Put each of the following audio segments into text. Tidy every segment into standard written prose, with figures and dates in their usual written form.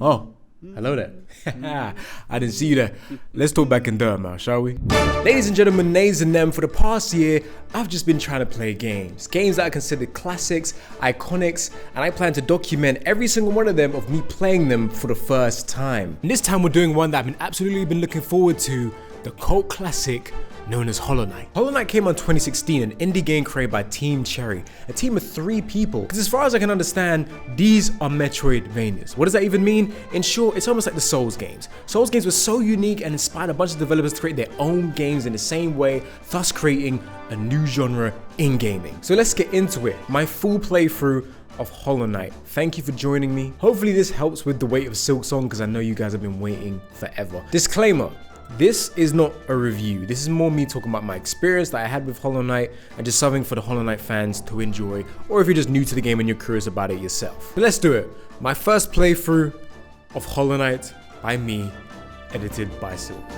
Oh, hello there. I didn't see you there. Let's talk back in dirt now, shall we? Ladies and gentlemen, nays and them, for the past year, I've just been trying to play games. Games that I consider classics, iconics, and I plan to document every single one of them of me playing them for the first time. And this time we're doing one that I've absolutely been looking forward to, the cult classic known as Hollow Knight. Hollow Knight came out in 2016, an indie game created by Team Cherry, a team of 3 people. Because as far as I can understand, these are metroidvanias. What does that even mean? In short, it's almost like the Souls games. Souls games were so unique and inspired a bunch of developers to create their own games in the same way, thus creating a new genre in gaming. So let's get into it. My full playthrough of Hollow Knight. Thank you for joining me. Hopefully this helps with the weight of Silksong, because I know you guys have been waiting forever. Disclaimer. This is not a review. This is more me talking about my experience that I had with Hollow Knight and just something for the Hollow Knight fans to enjoy, or if you're just new to the game and you're curious about it yourself. So let's do it. My first playthrough of Hollow Knight by me, edited by Silks.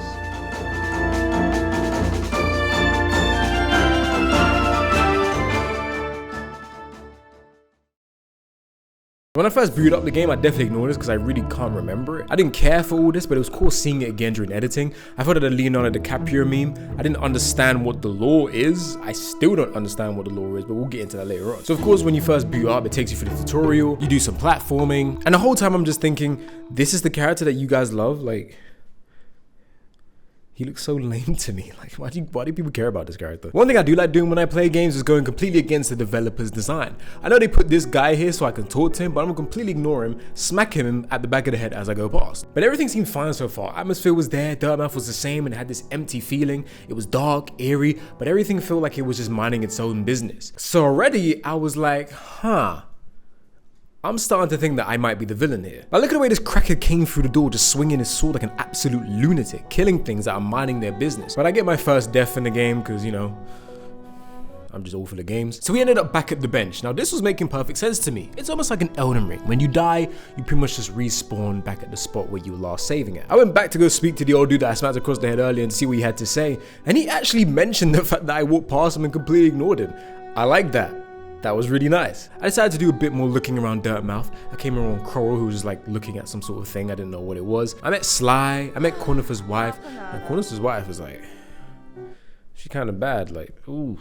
When I first booted up the game, I definitely ignored this because I really can't remember it. I didn't care for all this, but it was cool seeing it again during editing. I thought of the Leonardo DiCaprio meme. I didn't understand what the lore is. I still don't understand what the lore is, but we'll get into that later on. So of course, when you first boot up, it takes you through the tutorial, you do some platforming, and the whole time I'm just thinking, this is the character that you guys love? Like, he looks so lame to me. Like, why do people care about this character? One thing I do like doing when I play games is going completely against the developer's design. I know they put this guy here so I can talk to him, but I'm gonna completely ignore him, smack him at the back of the head as I go past. But everything seemed fine so far. Atmosphere was there, Dirtmouth was the same, and it had this empty feeling. It was dark, eerie, but everything felt like it was just minding its own business. So already I was like, I'm starting to think that I might be the villain here. But look at the way this cracker came through the door, just swinging his sword like an absolute lunatic, killing things that are minding their business. But I get my first death in the game because, you know, I'm just all for the games. So we ended up back at the bench. Now this was making perfect sense to me. It's almost like an Elden Ring. When you die, you pretty much just respawn back at the spot where you were last saving at. I went back to go speak to the old dude that I smacked across the head earlier and see what he had to say. And he actually mentioned the fact that I walked past him and completely ignored him. I like that. That was really nice. I decided to do a bit more looking around Dirtmouth. I came around Coral, who was just like looking at some sort of thing. I didn't know what it was. I met Sly. I met Cornifer's wife. And Cornifer's wife was like, she kind of bad. Like, ooh.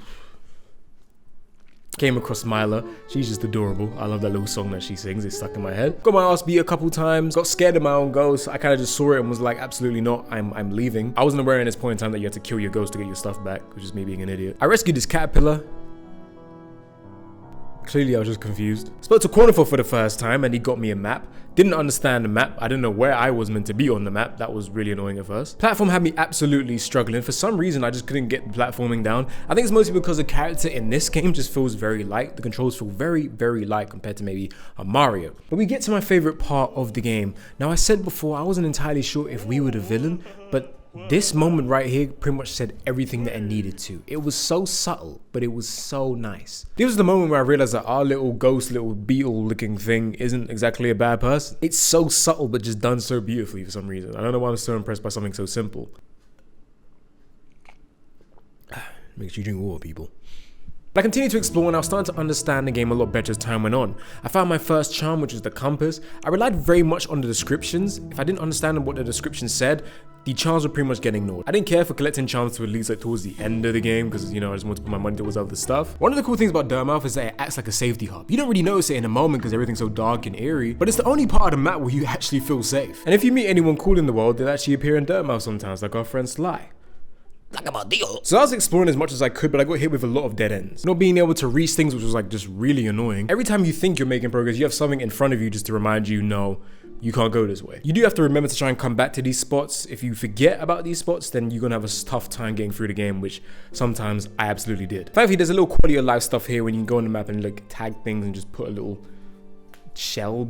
Came across Myla. She's just adorable. I love that little song that she sings. It's stuck in my head. Got my ass beat a couple times. Got scared of my own ghost. I kind of just saw it and was like, absolutely not. I'm leaving. I wasn't aware at this point in time that you had to kill your ghost to get your stuff back, which is me being an idiot. I rescued this caterpillar. Clearly I was just confused. Spoke to Cornifer for the first time and he got me a map. Didn't understand the map. I didn't know where I was meant to be on the map. That was really annoying at first. Platform had me absolutely struggling. For some reason, I just couldn't get the platforming down. I think it's mostly because the character in this game just feels very light. The controls feel very, very light compared to maybe a Mario. But we get to my favorite part of the game. Now I said before, I wasn't entirely sure if we were the villain, but this moment right here pretty much said everything that it needed to. It was so subtle, but it was so nice. This was the moment where I realized that our little ghost, little beetle looking thing isn't exactly a bad person. It's so subtle, but just done so beautifully for some reason. I don't know why I'm so impressed by something so simple. Makes you drink water, people. But I continued to explore and I was starting to understand the game a lot better as time went on. I found my first charm, which was the compass. I relied very much on the descriptions. If I didn't understand what the description said, the charms were pretty much getting ignored. I didn't care for collecting charms to at least like towards the end of the game because, you know, I just wanted to put my money towards other stuff. One of the cool things about Dirtmouth is that it acts like a safety hub. You don't really notice it in a moment because everything's so dark and eerie, but it's the only part of the map where you actually feel safe. And if you meet anyone cool in the world, they'll actually appear in Dirtmouth sometimes, like our friend Sly. So I was exploring as much as I could, but I got hit with a lot of dead ends. Not being able to reach things, which was like just really annoying. Every time you think you're making progress, you have something in front of you just to remind you, no, you can't go this way. You do have to remember to try and come back to these spots. If you forget about these spots, then you're gonna have a tough time getting through the game, which sometimes I absolutely did. Thankfully, there's a little quality of life stuff here when you can go on the map and like tag things and just put a little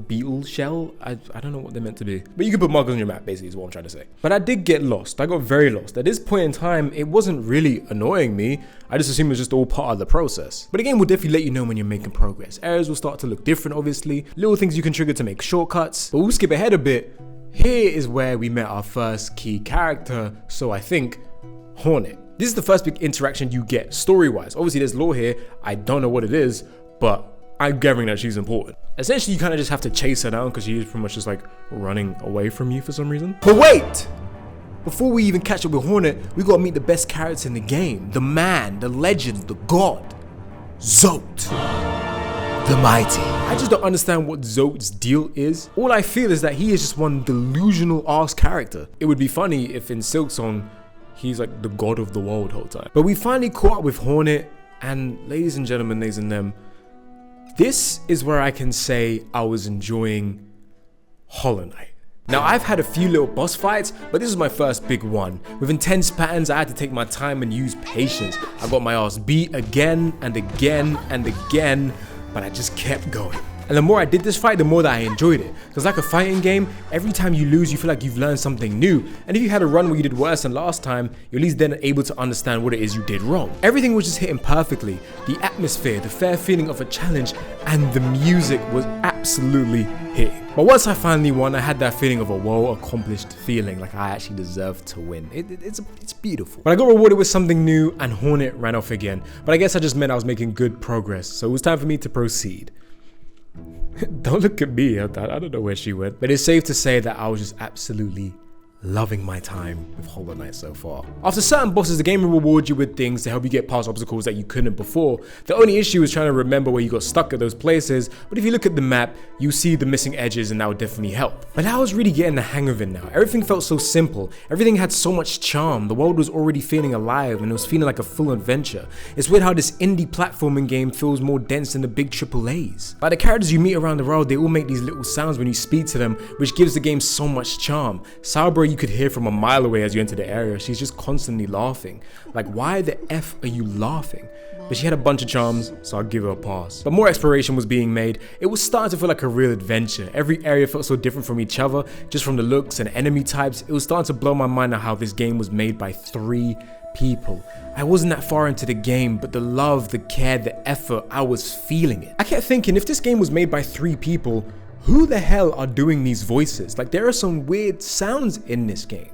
beetle shell. I don't know what they're meant to be, but you can put markers on your map, basically is what I'm trying to say. But I did get lost. I got very lost. At this point in time, it wasn't really annoying me. I just assumed it was just all part of the process. But the game will definitely let you know when you're making progress. Areas will start to look different, obviously. Little things you can trigger to make shortcuts. But we'll skip ahead a bit. Here is where we met our first key character, so I think Hornet. This is the first big interaction you get story-wise. Obviously there's lore here, I don't know what it is, but I'm gathering that she's important. Essentially, you kind of just have to chase her down because she is pretty much just like running away from you for some reason. But wait! Before we even catch up with Hornet, we gotta meet the best character in the game. The man, the legend, the god. Zote. The mighty. I just don't understand what Zote's deal is. All I feel is that he is just one delusional ass character. It would be funny if in Silksong, he's like the god of the world the whole time. But we finally caught up with Hornet, and ladies and gentlemen, ladies and them, this is where I can say I was enjoying Hollow Knight. Now, I've had a few little boss fights, but this is my first big one. With intense patterns, I had to take my time and use patience. I got my ass beat again and again and again, but I just kept going. And the more I did this fight, the more that I enjoyed it. Because like a fighting game, every time you lose, you feel like you've learned something new. And if you had a run where you did worse than last time, you're at least then able to understand what it is you did wrong. Everything was just hitting perfectly. The atmosphere, the fair feeling of a challenge, and the music was absolutely hitting. But once I finally won, I had that feeling of a well-accomplished feeling, like I actually deserved to win. It's beautiful. But I got rewarded with something new, and Hornet ran off again. But I guess I just meant I was making good progress, so it was time for me to proceed. Don't look at me, I don't know where she went. But it's safe to say that I was just absolutely loving my time with Hollow Knight so far. After certain bosses, the game will reward you with things to help you get past obstacles that you couldn't before. The only issue is trying to remember where you got stuck at those places, but if you look at the map, you see the missing edges and that would definitely help. But I was really getting the hang of it now. Everything felt so simple. Everything had so much charm. The world was already feeling alive and it was feeling like a full adventure. It's weird how this indie platforming game feels more dense than the big AAAs. Like the characters you meet around the world, they all make these little sounds when you speak to them, which gives the game so much charm. Saubra, you could hear from a mile away as you enter the area. She's just constantly laughing. Like, why the F are you laughing? But she had a bunch of charms, so I'll give her a pass. But more exploration was being made. It was starting to feel like a real adventure. Every area felt so different from each other, just from the looks and enemy types. It was starting to blow my mind at how this game was made by 3 people. I wasn't that far into the game, but the love, the care, the effort, I was feeling it. I kept thinking, if this game was made by 3 people, who the hell are doing these voices? Like, there are some weird sounds in this game.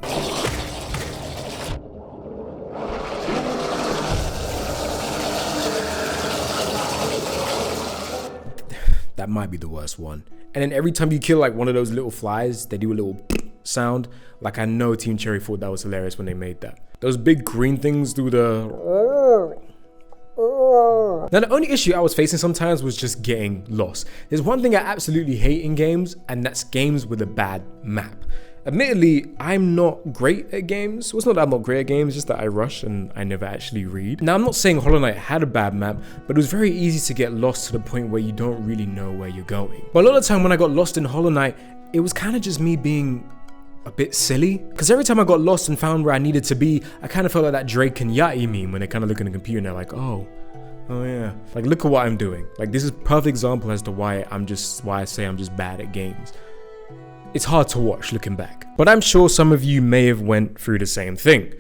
That might be the worst one. And then every time you kill like one of those little flies, they do a little sound. Like, I know Team Cherry thought that was hilarious when they made that. Those big green things do the... Now, the only issue I was facing sometimes was just getting lost. There's one thing I absolutely hate in games, and that's games with a bad map. Admittedly, I'm not great at games. Well, it's not that I'm not great at games, it's just that I rush and I never actually read. Now, I'm not saying Hollow Knight had a bad map, but it was very easy to get lost to the point where you don't really know where you're going. But a lot of the time when I got lost in Hollow Knight, it was kind of just me being a bit silly, because every time I got lost and found where I needed to be, I kind of felt like that Drake and Yachty meme when they kind of look in the computer and they're like, oh yeah, like, look at what I'm doing. Like, this is a perfect example as to why I say I'm just bad at games. It's hard to watch looking back, but I'm sure some of you may have went through the same thing.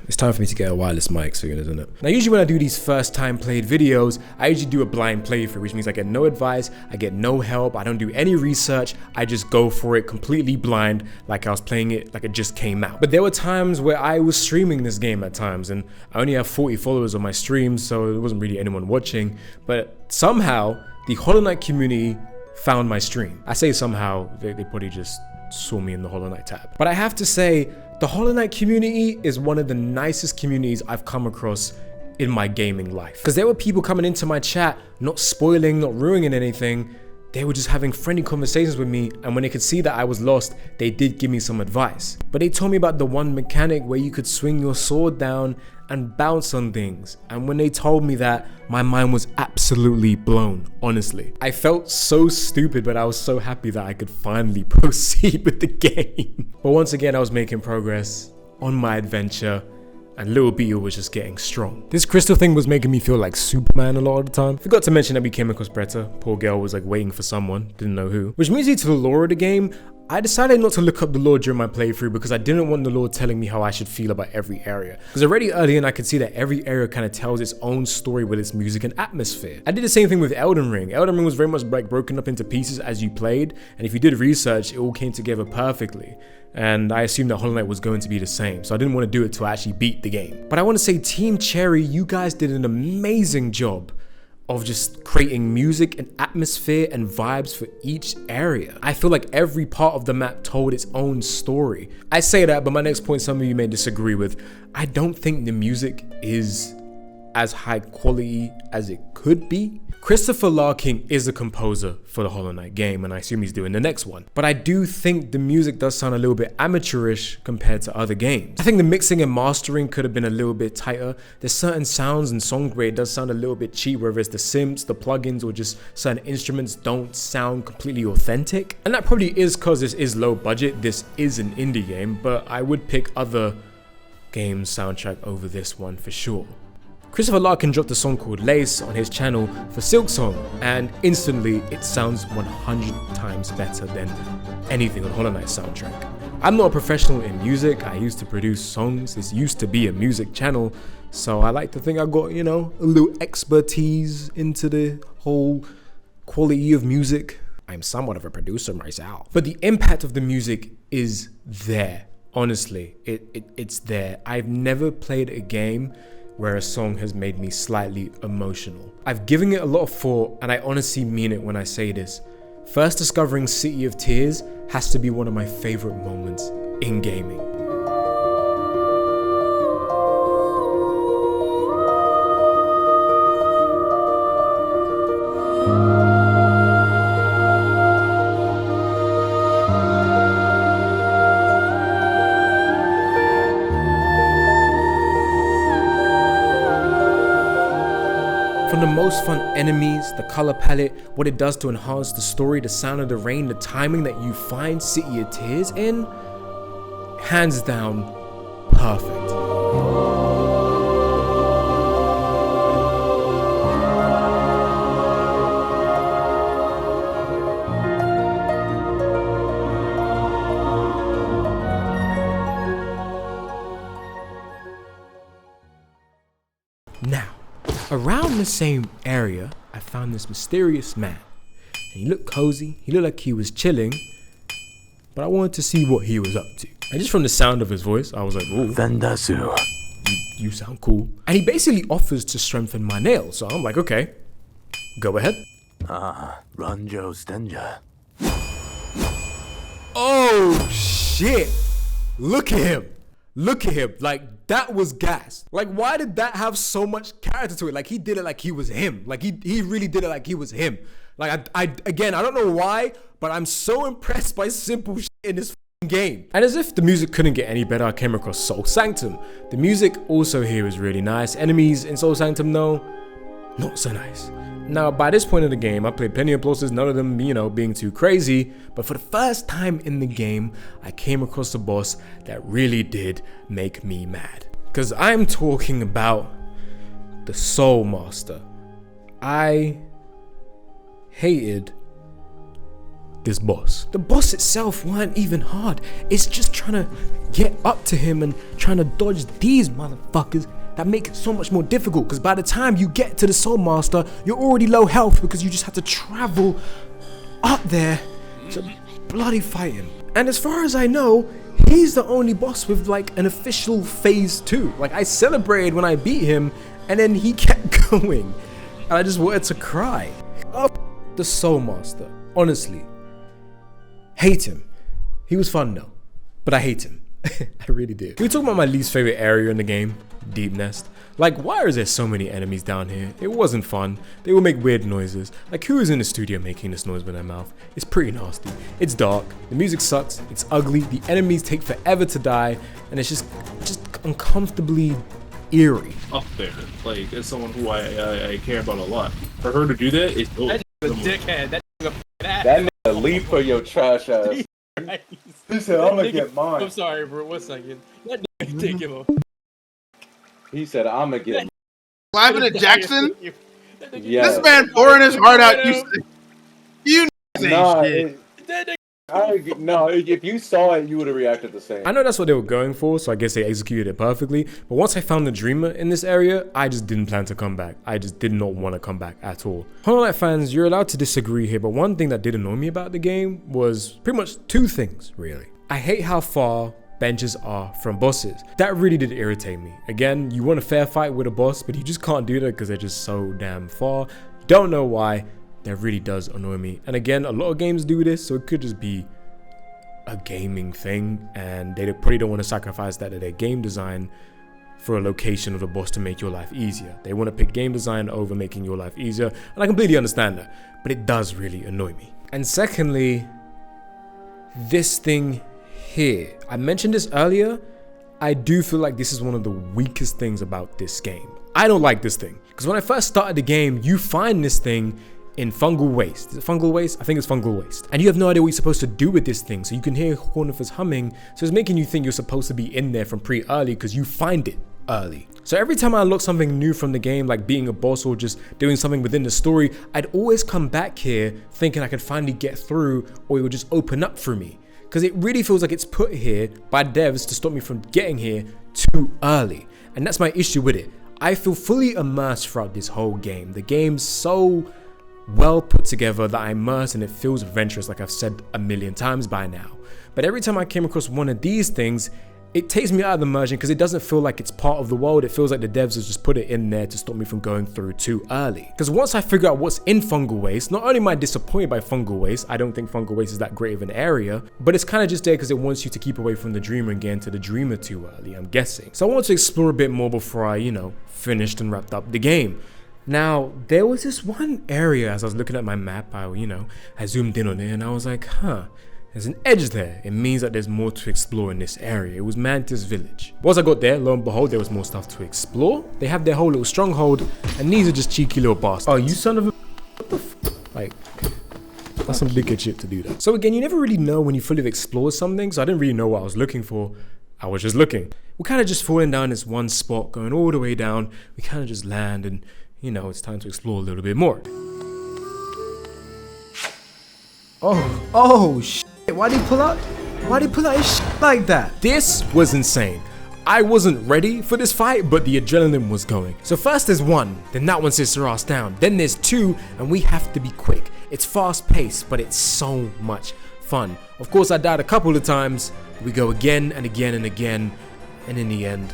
It's time for me to get a wireless mic soon, isn't it? Now, usually when I do these first time played videos, I usually do a blind playthrough, which means I get no advice, I get no help, I don't do any research, I just go for it completely blind, like I was playing it like it just came out. But there were times where I was streaming this game at times, and I only have 40 followers on my stream, so there wasn't really anyone watching, but somehow the Hollow Knight community found my stream. I say somehow, they probably just saw me in the Hollow Knight tab. But I have to say, the Hollow Knight community is one of the nicest communities I've come across in my gaming life. Because there were people coming into my chat, not spoiling, not ruining anything. They were just having friendly conversations with me, and when they could see that I was lost, they did give me some advice. But they told me about the one mechanic where you could swing your sword down and bounce on things, and when they told me that, my mind was absolutely blown, honestly. I felt so stupid, but I was so happy that I could finally proceed with the game. But once again, I was making progress on my adventure, and Little Beetle was just getting strong. This crystal thing was making me feel like Superman a lot of the time. Forgot to mention that we came across Bretta. Poor girl was like waiting for someone, didn't know who. Which moves me to the lore of the game. I decided not to look up the lore during my playthrough because I didn't want the lore telling me how I should feel about every area. Because already early on I could see that every area kind of tells its own story with its music and atmosphere. I did the same thing with Elden Ring. Elden Ring was very much like broken up into pieces as you played, and if you did research, it all came together perfectly. And I assumed that Hollow Knight was going to be the same, so I didn't want to do it to actually beat the game. But I want to say, Team Cherry, you guys did an amazing job of just creating music and atmosphere and vibes for each area. I feel like every part of the map told its own story. I say that, but my next point some of you may disagree with. I don't think the music is as high quality as it could be. Christopher Larkin is a composer for the Hollow Knight game, and I assume he's doing the next one. But I do think the music does sound a little bit amateurish compared to other games. I think the mixing and mastering could have been a little bit tighter. There's certain sounds and song grade does sound a little bit cheap, whether it's the synths, the plugins, or just certain instruments don't sound completely authentic. And that probably is because this is low budget, this is an indie game, but I would pick other games' soundtrack over this one for sure. Christopher Larkin dropped a song called Lace on his channel for Silksong, and instantly it sounds 100 times better than anything on Hollow Knight's soundtrack. I'm not a professional in music, I used to produce songs, this used to be a music channel, so I like to think I got, you know, a little expertise into the whole quality of music. I'm somewhat of a producer myself. But the impact of the music is there, honestly, it's there. I've never played a game where a song has made me slightly emotional. I've given it a lot of thought, and I honestly mean it when I say this. First discovering City of Tears has to be one of my favorite moments in gaming. From the most fun enemies, the color palette, what it does to enhance the story, the sound of the rain, the timing that you find City of Tears in, hands down, perfect. Now, around the same area, I found this mysterious man. And he looked cozy, he looked like he was chilling, but I wanted to see what he was up to. And just from the sound of his voice, I was like, ooh, Vendasu, you sound cool. And he basically offers to strengthen my nails, so I'm like, okay, go ahead. Ranjo Stenja. Oh shit, look at him. Look at him, like that was gas. Like why did that have so much character to it? Like he did it like he was him. Like he really did it like he was him. Like again, I don't know why, but I'm so impressed by simple shit in this game. And as if the music couldn't get any better, I came across Soul Sanctum. The music also here is really nice. Enemies in Soul Sanctum though, not so nice. Now, by this point in the game, I played plenty of bosses, none of them, you know, being too crazy, but for the first time in the game, I came across a boss that really did make me mad. Because I'm talking about the Soul Master. I hated this boss. The boss itself weren't even hard. It's just trying to get up to him and trying to dodge these motherfuckers that make it so much more difficult, because by the time you get to the Soul Master, you're already low health because you just have to travel up there to bloody fight him. And as far as I know, he's the only boss with like an official phase 2. Like I celebrated when I beat him and then he kept going and I just wanted to cry. Oh, the Soul Master, honestly, hate him. He was fun though, but I hate him. I really did. Can we talk about my least favorite area in the game? Deepnest. Like, why is there so many enemies down here? It wasn't fun. They will make weird noises. Like, who is in the studio making this noise with their mouth? It's pretty nasty. It's dark. The music sucks. It's ugly. The enemies take forever to die, and it's just uncomfortably eerie. Up there, like as someone who I care about a lot. For her to do that, it's that a dickhead. That nigga leap for your trash ass. He said, I'm gonna get mine. I'm sorry, bro. 1 second. That nigga take him off. He said, I'm gonna get Climbing at Jackson? Yeah. This man pouring his heart out. You Nah, shit. no, if you saw it, you would have reacted the same. I know that's what they were going for, so I guess they executed it perfectly. But once I found the Dreamer in this area, I just didn't plan to come back. I just did not want to come back at all. Hollow Knight fans, you're allowed to disagree here, but one thing that did annoy me about the game was pretty much 2 things, really. I hate how far benches are from bosses. That really did irritate me. Again, you want a fair fight with a boss, but you just can't do that because they're just so damn far. don't know why. That really does annoy me. And again, a lot of games do this, so it could just be a gaming thing, and they probably don't want to sacrifice that to their game design for a location of the boss to make your life easier. They want to pick game design over making your life easier, and I completely understand that, but it does really annoy me. And secondly, this thing here. I mentioned this earlier. I do feel like this is one of the weakest things about this game. I don't like this thing, because when I first started the game, you find this thing in fungal waste. Is it fungal waste? I think it's fungal waste. And you have no idea what you're supposed to do with this thing. So you can hear Hornet's humming. So it's making you think you're supposed to be in there from pretty early because you find it early. So every time I unlock something new from the game, like being a boss or just doing something within the story, I'd always come back here thinking I could finally get through, or it would just open up for me. Because it really feels like it's put here by devs to stop me from getting here too early. And that's my issue with it. I feel fully immersed throughout this whole game. The game's so well put together that I'm immersed, and it feels adventurous, like I've said a million times by now. But every time I came across one of these things, it takes me out of the immersion because it doesn't feel like it's part of the world. It feels like the devs have just put it in there to stop me from going through too early. Because once I figure out what's in fungal waste, not only am I disappointed by fungal waste, I don't think fungal waste is that great of an area, but it's kind of just there because it wants you to keep away from the dreamer and get into the dreamer too early, I'm guessing. So I want to explore a bit more before I, finished and wrapped up the game. Now, there was this one area as I was looking at my map, I zoomed in on it and I was like, there's an edge there. It means that there's more to explore in this area. It was Mantis Village. Once I got there, lo and behold, there was more stuff to explore. They have their whole little stronghold, and these are just cheeky little bastards. Oh, you son of a... What the f... Like, that's some big kid shit to do that. So again, you never really know when you fully explored something, so I didn't really know what I was looking for. I was just looking. We're kind of just falling down this one spot, going all the way down. We kind of just land, and, it's time to explore a little bit more. Oh, shit. Why'd he pull out his shit like that? This was insane. I wasn't ready for this fight, but the adrenaline was going. So first there's one, then that one sits her ass down. Then there's two, and we have to be quick. It's fast paced, but it's so much fun. Of course, I died a couple of times. We go again and again and again, and in the end,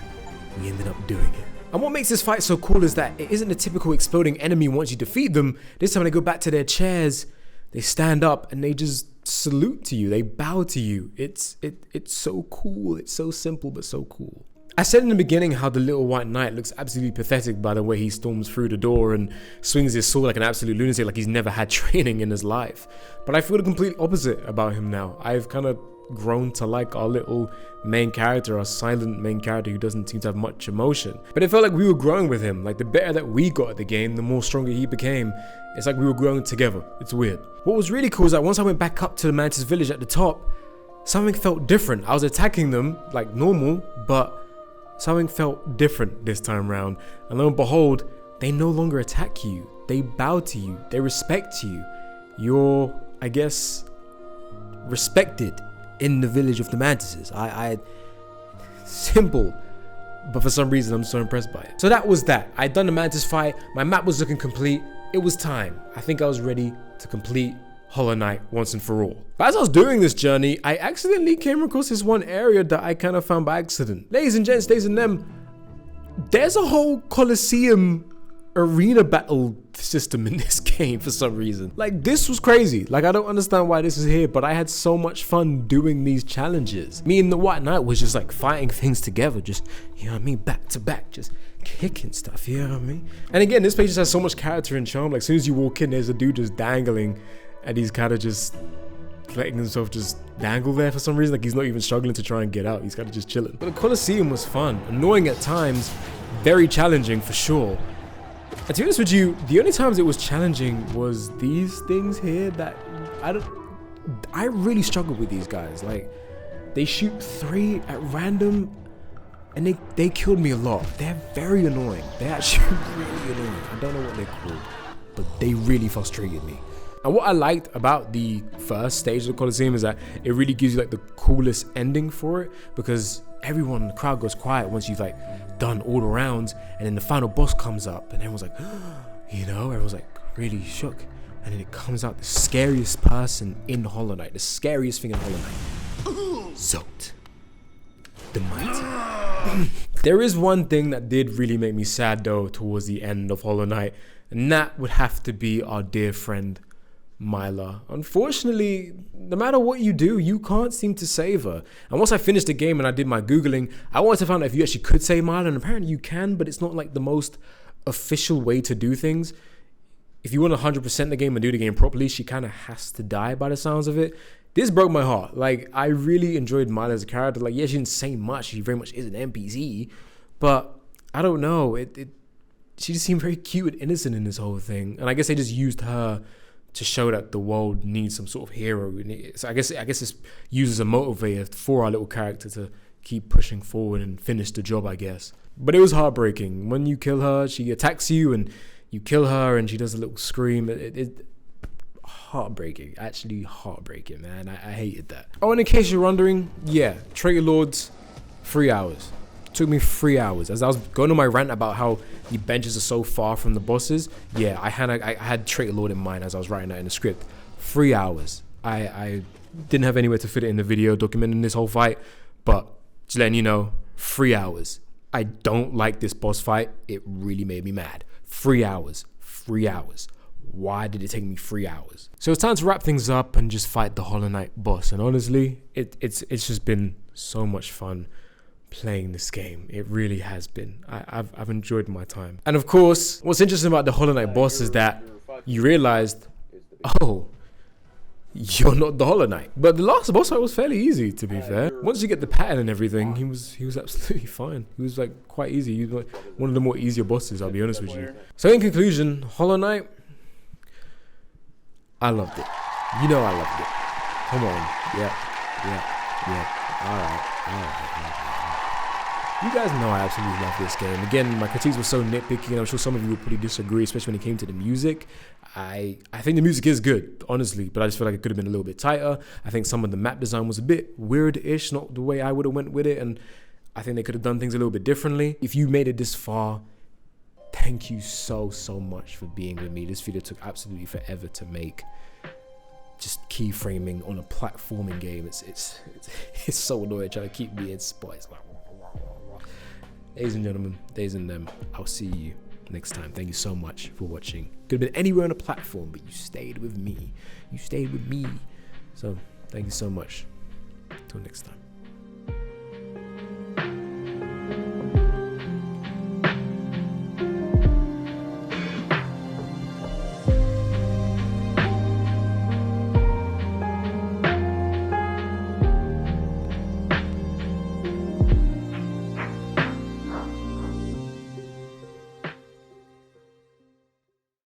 we ended up doing it. And what makes this fight so cool is that it isn't a typical exploding enemy once you defeat them. This time they go back to their chairs, they stand up, and they just salute to you, they bow to you. It's so cool. It's so simple but so cool. I said in the beginning how the little white knight looks absolutely pathetic by the way he storms through the door and swings his sword like an absolute lunatic, like he's never had training in his life. But I feel the complete opposite about him now. I've kind of grown to like our little main character, our silent main character who doesn't seem to have much emotion. But it felt like we were growing with him. Like the better that we got at the game, the more stronger he became. It's like we were growing together. It's weird. What was really cool is that once I went back up to the Mantis Village at the top, something felt different. I was attacking them like normal, but something felt different this time around. And lo and behold, they no longer attack you. They bow to you. They respect you. You're, I guess, respected in the village of the Mantises. Simple, but for some reason I'm so impressed by it. So that was that. I'd done the Mantis fight. My map was looking complete. It was time. I think I was ready to complete Hollow Knight once and for all. But as I was doing this journey, I accidentally came across this one area that I kind of found by accident. Ladies and gents, ladies and them, there's a whole Colosseum arena battle system in this game for some reason. Like, this was crazy. Like, I don't understand why this is here, but I had so much fun doing these challenges. Me and the White Knight was just like fighting things together, just, back to back, just kicking stuff, you know what I mean? And again, this place just has so much character and charm. Like, as soon as you walk in, there's a dude just dangling, and he's kind of just letting himself just dangle there for some reason. Like, he's not even struggling to try and get out. He's kind of just chilling. But the Colosseum was fun, annoying at times, very challenging for sure. And to be honest with you, the only times it was challenging was these things here that I really struggled with these guys. Like, they shoot 3 at random and they killed me a lot. They're very annoying. They're actually really annoying. I don't know what they're called, but they really frustrated me. And what I liked about the first stage of the Colosseum is that it really gives you like the coolest ending for it, because everyone in the crowd goes quiet once you've like done all the rounds, and then the final boss comes up and everyone's like, everyone's like really shook. And then it comes out the scariest person in Hollow Knight, the scariest thing in Hollow Knight. Zolt, the mighty. There is one thing that did really make me sad though towards the end of Hollow Knight, and that would have to be our dear friend Myla. Unfortunately, no matter what you do, you can't seem to save her. And once I finished the game and I did my Googling, I wanted to find out if you actually could save Myla, and apparently you can, but it's not like the most official way to do things. If you want to 100% the game and do the game properly, she kind of has to die by the sounds of it. This broke my heart. Like, I really enjoyed Myla as a character. Like, yeah, she didn't say much. She very much is an NPC, but I don't know. She just seemed very cute and innocent in this whole thing. And I guess they just used her to show that the world needs some sort of hero. So I guess it's used as a motivator for our little character to keep pushing forward and finish the job, I guess. But it was heartbreaking. When you kill her, she attacks you and you kill her and she does a little scream. Heartbreaking, actually heartbreaking, man. I hated that. Oh, and in case you're wondering, yeah, Traitor Lords, 3 hours. Took me 3 hours. As I was going on my rant about how the benches are so far from the bosses, yeah, I had Traitor Lord in mind as I was writing that in the script. 3 hours. I didn't have anywhere to fit it in the video documenting this whole fight, but just letting you know, 3 hours. I don't like this boss fight. It really made me mad. 3 hours. 3 hours. Why did it take me 3 hours? So it's time to wrap things up and just fight the Hollow Knight boss. And honestly, it's just been so much fun playing this game. It really has been. I've enjoyed my time. And of course, what's interesting about the Hollow Knight boss is that you realized, oh, you're not the Hollow Knight. But the last boss fight was fairly easy, to be fair. Once you get the pattern and everything, he was absolutely fine. He was like quite easy. He was like one of the more easier bosses, I'll be honest with you. So in conclusion, Hollow Knight, I loved it. You know I loved it. Come on. Yeah. Alright. You guys know I absolutely love this game. Again, my critiques were so nitpicky, and I'm sure some of you would probably disagree, especially when it came to the music. I think the music is good, honestly, but I just feel like it could have been a little bit tighter. I think some of the map design was a bit weird-ish, not the way I would have went with it, and I think they could have done things a little bit differently. If you made it this far, thank you so much for being with me. This video took absolutely forever to make. Just keyframing on a platforming game, it's so annoying trying to keep me in spots. Ladies and gentlemen, ladies and them, I'll see you next time. Thank you so much for watching. Could have been anywhere on a platform, but you stayed with me. You stayed with me. So thank you so much. Till next time.